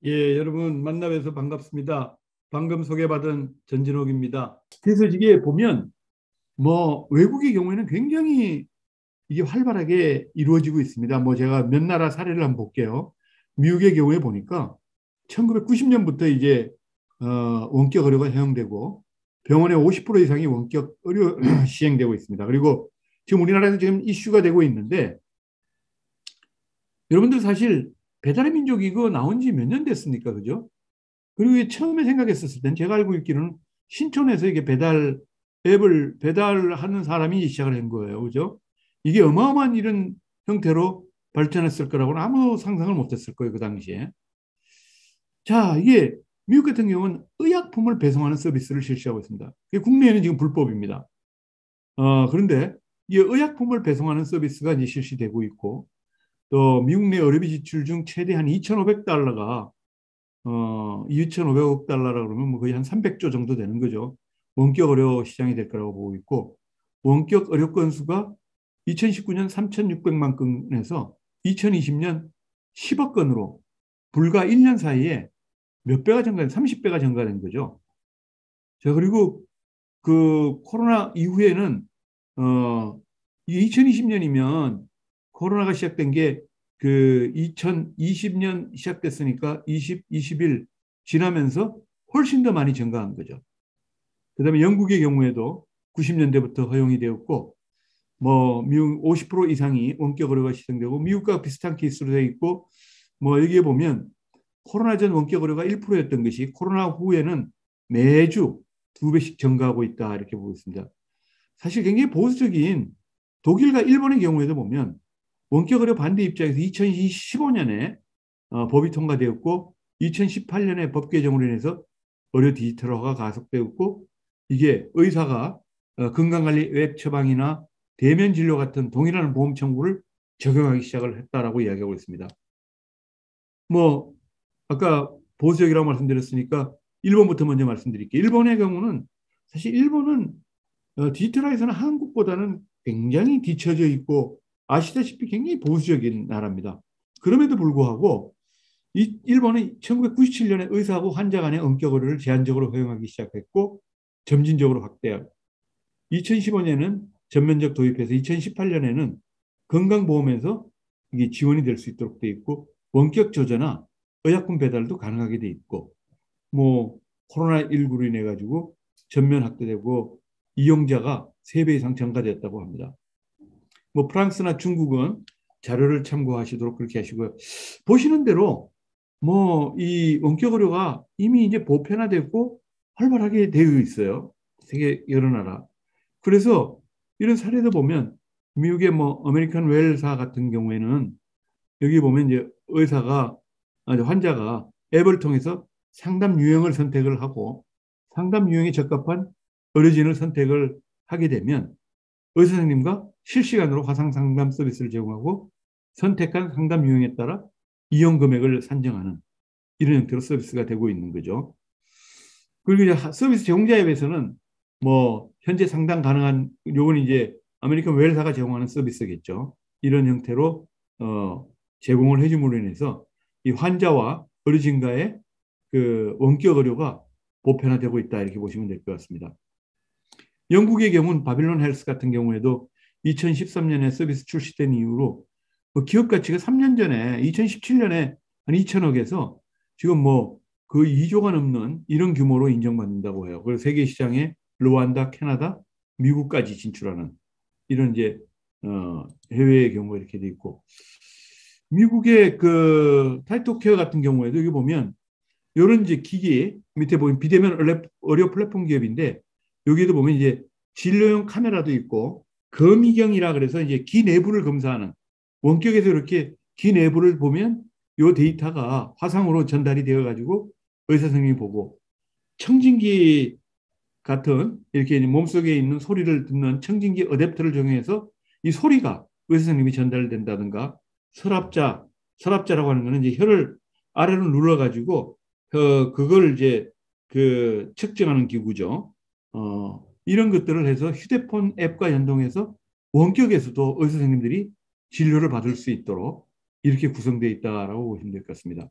예, 여러분 만나 뵈서 반갑습니다. 방금 소개받은 전진옥입니다. 그래서 이게 보면 뭐 외국의 경우에는 굉장히 이게 활발하게 이루어지고 있습니다. 뭐 제가 몇 나라 사례를 한번 볼게요. 미국의 경우에 보니까 1990년부터 이제 원격 의료가 허용되고 병원의 50% 이상이 원격 의료 시행되고 있습니다. 그리고 지금 우리나라에서 지금 이슈가 되고 있는데 여러분들 사실 배달의 민족 이거 나온 지 몇 년 됐습니까? 그죠? 그리고 처음에 생각했었을 땐 제가 알고 있기로는 신촌에서 이게 배달 앱을 배달하는 사람이 시작을 한 거예요. 그죠? 이게 어마어마한 이런 형태로 발전했을 거라고는 아무 상상을 못했을 거예요. 그 당시에. 자, 이게 미국 같은 경우는 의약품을 배송하는 서비스를 실시하고 있습니다. 그게 국내에는 지금 불법입니다. 그런데 이 의약품을 배송하는 서비스가 이제 실시되고 있고 또 미국 내 의료비 지출 중 최대 한 2,500달러가 2,500억 달러라 그러면 뭐 거의 한 300조 정도 되는 거죠. 원격 의료 시장이 될 거라고 보고 있고 원격 의료 건수가 2019년 3,600만 건에서 2020년 10억 건으로 불과 1년 사이에 몇 배가 증가된 30배가 증가된 거죠. 자, 그리고 그 코로나 이후에는 어 2020년이면 코로나가 시작된 게 그 2020년 시작됐으니까 20, 21 지나면서 훨씬 더 많이 증가한 거죠. 그다음에 영국의 경우에도 90년대부터 허용이 되었고 뭐 미국 50% 이상이 원격 의료가 시행되고 미국과 비슷한 케이스로 되어 있고 뭐 여기에 보면 코로나 전 원격 의료가 1%였던 것이 코로나 후에는 매주 두 배씩 증가하고 있다 이렇게 보고 있습니다. 사실 굉장히 보수적인 독일과 일본의 경우에도 보면 원격 의료 반대 입장에서 2015년에 법이 통과되었고 2018년에 법 개정으로 인해서 의료 디지털화가 가속되었고 이게 의사가 건강관리 웹 처방이나 대면 진료 같은 동일한 보험 청구를 적용하기 시작을 했다라고 이야기하고 있습니다. 뭐 아까 보수적이라고 말씀드렸으니까 일본부터 먼저 말씀드릴게요. 일본의 경우는 사실 일본은 디지털화에서는 한국보다는 굉장히 뒤처져 있고 아시다시피 굉장히 보수적인 나라입니다. 그럼에도 불구하고 이 일본은 1997년에 의사하고 환자 간의 원격 의료를 제한적으로 허용하기 시작했고 점진적으로 확대하고 2015년에는 전면적 도입해서 2018년에는 건강보험에서 이게 지원이 될 수 있도록 돼 있고 원격 조저나 의약품 배달도 가능하게 돼 있고 뭐 코로나19로 인해 가지고 전면 확대되고 이용자가 3배 이상 증가됐다고 합니다. 뭐 프랑스나 중국은 자료를 참고하시도록 그렇게 하시고요. 보시는 대로 뭐 이 원격 의료가 이미 이제 보편화됐고 활발하게 되어 있어요. 세계 여러 나라. 그래서 이런 사례도 보면 미국의 뭐 아메리칸 웰사 같은 경우에는 여기 보면 이제 의사가 아니 환자가 앱을 통해서 상담 유형을 선택을 하고 상담 유형에 적합한 의료진을 선택을 하게 되면 의사 선생님과 실시간으로 화상 상담 서비스를 제공하고 선택한 상담 유형에 따라 이용 금액을 산정하는 이런 형태로 서비스가 되고 있는 거죠. 그리고 이제 서비스 제공자 앱에서는 뭐 현재 상담 가능한 요건 이제 아메리칸 웰사가 제공하는 서비스겠죠. 이런 형태로 제공을 해줌으로 인해서 이 환자와 의료진과의 그 원격 의료가 보편화되고 있다 이렇게 보시면 될 것 같습니다. 영국의 경우는 바빌론 헬스 같은 경우에도 2013년에 서비스 출시된 이후로 그 기업 가치가 3년 전에 2017년에 한 2천억에서 지금 뭐 그 2조가 넘는 이런 규모로 인정받는다고 해요. 그리고 세계 시장에 르완다, 캐나다, 미국까지 진출하는 이런 이제 해외의 경우가 이렇게 돼 있고 미국의 그 타이토케어 같은 경우에도 여기 보면 이런 이제 기기 밑에 보면 비대면 의료 플랫폼 기업인데 여기도 보면 이제 진료용 카메라도 있고 거미경이라 그래서 이제 기 내부를 검사하는 원격에서 이렇게 기 내부를 보면 이 데이터가 화상으로 전달이 되어 가지고 의사 선생님이 보고 청진기 같은 이렇게 몸속에 있는 소리를 듣는 청진기 어댑터를 적용해서 이 소리가 의사 선생님이 전달된다든가 서랍자라고 하는 거는 이제 혀를 아래로 눌러 가지고 그걸 이제 그 측정하는 기구죠. 이런 것들을 해서 휴대폰 앱과 연동해서 원격에서도 의사 선생님들이 진료를 받을 수 있도록 이렇게 구성되어 있다라고 보시면 될 것 같습니다.